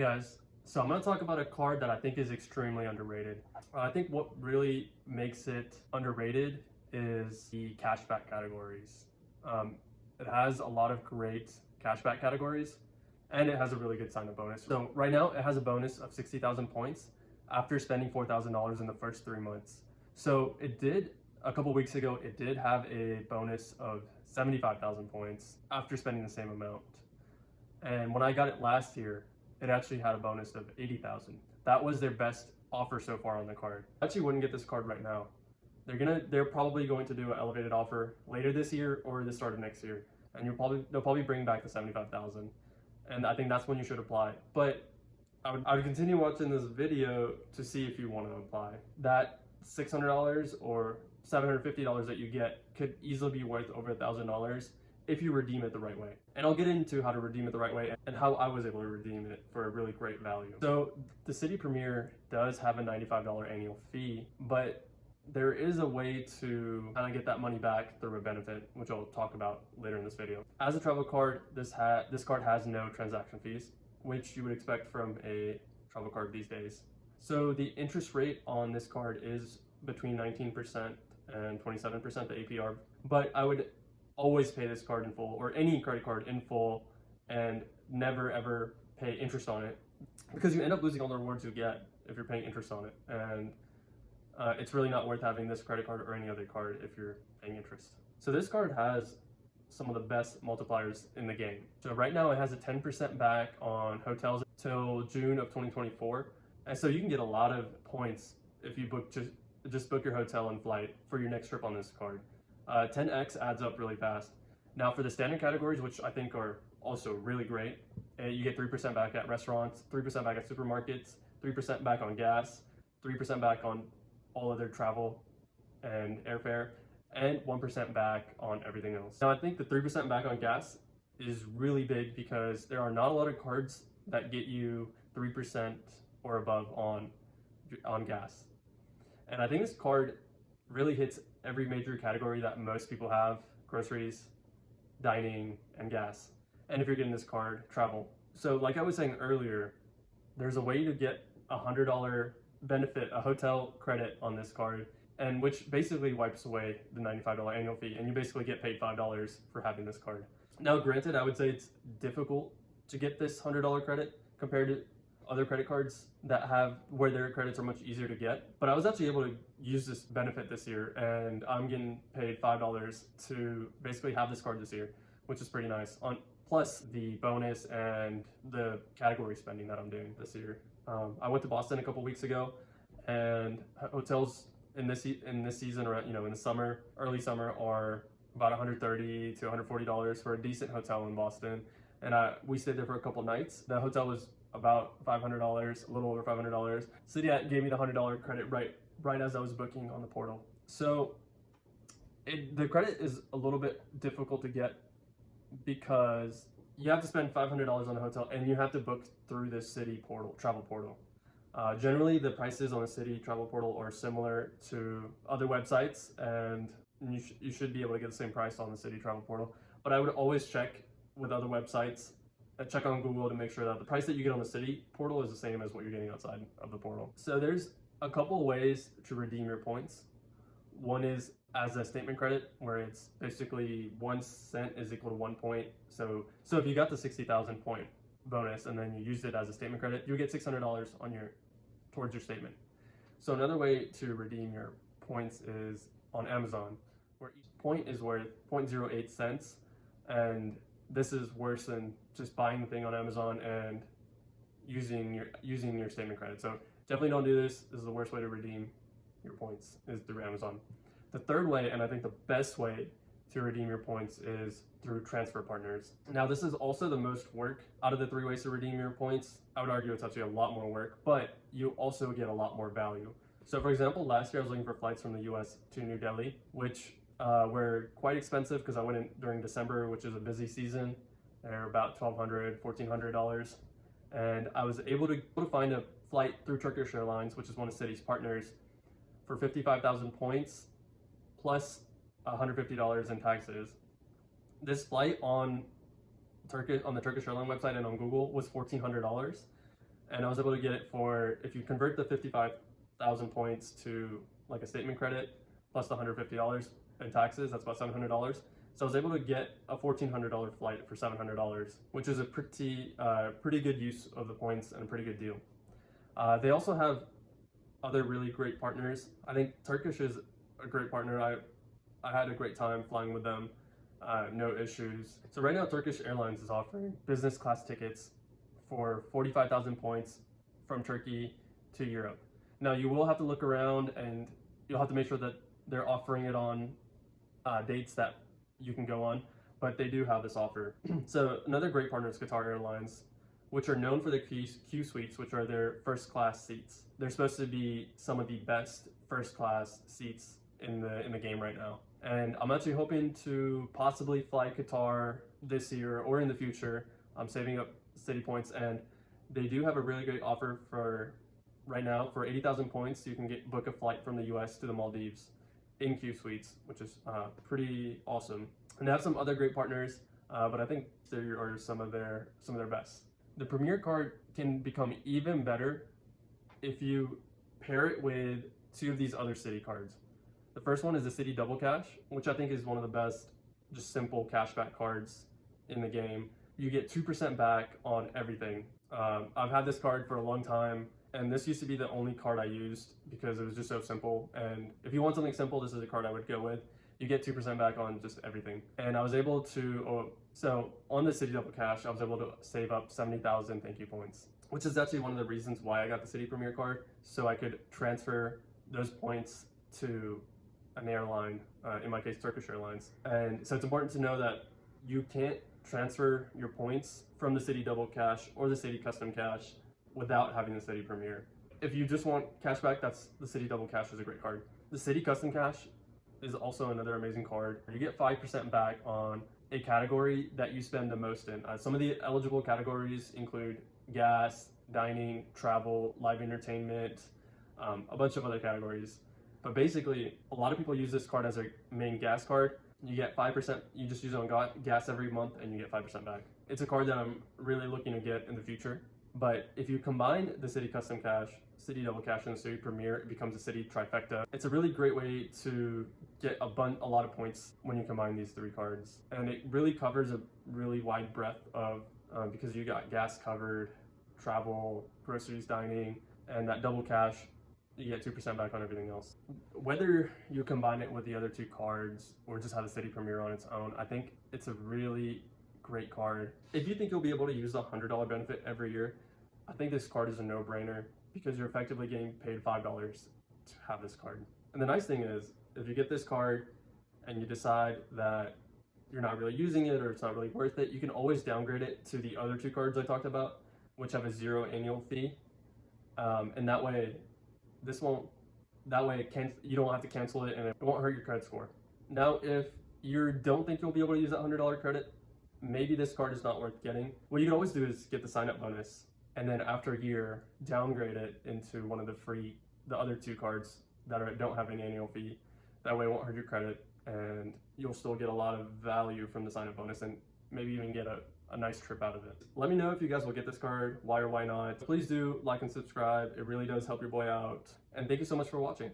Guys, so I'm going to talk about a card that I think is extremely underrated. I think what really makes it underrated is the cashback categories. It has a lot of great cashback categories, and it has a really good sign-up bonus. So right now, it has a bonus of 60,000 points after spending $4,000 in the first 3 months. So a couple weeks ago, it did have a bonus of 75,000 points after spending the same amount. And when I got it last year, it actually had a bonus of 80,000. That was their best offer so far on the card. I actually wouldn't get this card right now. They're probably going to do an elevated offer later this year or the start of next year, and they'll probably bring back the 75,000. And I think that's when you should apply. But I would continue watching this video to see if you want to apply. That $600 or $750 that you get could easily be worth over $1,000 if you redeem it the right way. And I'll get into how to redeem it the right way and how I was able to redeem it for a really great value. So the Citi Premier does have a $95 annual fee, but there is a way to kind of get that money back through a benefit, which I'll talk about later in this video. As a travel card, this card has no transaction fees, which you would expect from a travel card these days. So the interest rate on this card is between 19% and 27%, the APR, but I would always pay this card in full, or any credit card in full, and never ever pay interest on it, because you end up losing all the rewards you get if you're paying interest on it. And it's really not worth having this credit card or any other card if you're paying interest. So this card has some of the best multipliers in the game. So right now it has a 10% back on hotels till June of 2024. And so you can get a lot of points if you just book your hotel and flight for your next trip on this card. 10x adds up really fast. Now for the standard categories, which I think are also really great, you get 3% back at restaurants, 3% back at supermarkets, 3% back on gas, 3% back on all other travel and airfare, and 1% back on everything else. Now I think the 3% back on gas is really big because there are not a lot of cards that get you 3% or above on gas. And I think this card really hits every major category that most people have: groceries, dining, and gas. And if you're getting this card, travel. So like I was saying earlier, there's a way to get a $100 benefit, a hotel credit on this card, and which basically wipes away the $95 annual fee, and you basically get paid $5 for having this card. Now granted, I would say it's difficult to get this $100 credit compared to other credit cards that have where their credits are much easier to get, but I was actually able to use this benefit this year, and I'm getting paid $5 to basically have this card this year, which is pretty nice, on plus the bonus and the category spending that I'm doing this year. I went to Boston a couple weeks ago, and hotels in this season, or in the summer, early summer, are about $130 to $140 for a decent hotel in Boston. And we stayed there for a couple nights. The hotel was about $500, a little over $500. Citi gave me the $100 credit right as I was booking on the portal. So the credit is a little bit difficult to get because you have to spend $500 on a hotel, and you have to book through the Citi travel portal. Generally, the prices on the Citi travel portal are similar to other websites, and you should be able to get the same price on the Citi travel portal. But I would always check with other websites, check on Google to make sure that the price that you get on the Citi portal is the same as what you're getting outside of the portal. So there's a couple ways to redeem your points. One is as a statement credit, where it's basically 1 cent is equal to 1 point. So if you got the 60,000 point bonus and then you used it as a statement credit, you get $600 towards your statement. So another way to redeem your points is on Amazon, where each point is worth 0.08 cents, and this is worse than just buying the thing on Amazon and using your statement credit. So definitely don't do this. This is the worst way to redeem your points, is through Amazon. The third way, and I think the best way to redeem your points, is through transfer partners. Now this is also the most work out of the 3 ways to redeem your points. I would argue it's actually a lot more work, but you also get a lot more value. So for example, last year I was looking for flights from the US to New Delhi, which were quite expensive because I went in during December, which is a busy season. They're about $1,200, $1,400. And I was able to find a flight through Turkish Airlines, which is one of Citi's partners, for 55,000 points plus $150 in taxes. This flight on the Turkish Airlines website and on Google was $1,400. and I was able to get it for, if you convert the 55,000 points to like a statement credit plus the $150 in taxes, that's about $700. So I was able to get a $1,400 flight for $700, which is a pretty good use of the points and a pretty good deal. They also have other really great partners. I think Turkish is a great partner. I had a great time flying with them, no issues. So right now Turkish Airlines is offering business class tickets for 45,000 points from Turkey to Europe. Now you will have to look around and you'll have to make sure that they're offering it on dates that you can go on, but they do have this offer. So another great partner is Qatar Airlines, which are known for the Q suites, which are their first class seats. They're supposed to be some of the best first class seats in the game right now. And I'm actually hoping to possibly fly Qatar this year or in the future. I'm saving up Citi points, and they do have a really great offer for right now. For 80,000 points, you can book a flight from the US to the Maldives in Q suites, which is pretty awesome. And they have some other great partners, but I think they are some of their best. The Premier card can become even better if you pair it with two of these other Citi cards. The first one is the Citi Double Cash, which I think is one of the best, just simple cashback cards in the game. You get 2% back on everything. I've had this card for a long time, and this used to be the only card I used because it was just so simple. And if you want something simple, this is a card I would go with. You get 2% back on just everything. And I was able to, so on the Citi Double Cash, I was able to save up 70,000 thank you points, which is actually one of the reasons why I got the Citi Premier card, so I could transfer those points to an airline, in my case, Turkish Airlines. And so it's important to know that you can't transfer your points from the Citi Double Cash or the Citi Custom Cash without having the Citi Premier. If you just want cashback, that's the Citi Double Cash is a great card. The Citi Custom Cash is also another amazing card. You get 5% back on a category that you spend the most in. Some of the eligible categories include gas, dining, travel, live entertainment, a bunch of other categories. But basically, a lot of people use this card as a main gas card. You get 5%, you just use it on gas every month and you get 5% back. It's a card that I'm really looking to get in the future. But if you combine the Citi Custom Cash, Citi Double Cash, and the Citi Premier, it becomes a Citi trifecta. It's a really great way to get a lot of points when you combine these three cards. And it really covers a really wide breadth of, because you got gas covered, travel, groceries, dining, and that Double Cash, you get 2% back on everything else. Whether you combine it with the other two cards or just have the Citi Premier on its own, I think it's a really great card. If you think you'll be able to use the $100 benefit every year, I think this card is a no-brainer because you're effectively getting paid $5 to have this card. And the nice thing is, if you get this card and you decide that you're not really using it or it's not really worth it, you can always downgrade it to the other two cards I talked about, which have a 0 annual fee. And that way, you don't have to cancel it and it won't hurt your credit score. Now, if you don't think you'll be able to use that $100 credit, maybe this card is not worth getting. What you can always do is get the sign-up bonus, and then after a year, downgrade it into one of the other two cards that don't have an annual fee. That way it won't hurt your credit, and you'll still get a lot of value from the sign-up bonus, and maybe even get a nice trip out of it. Let me know if you guys will get this card, why or why not. Please do like and subscribe. It really does help your boy out. And thank you so much for watching.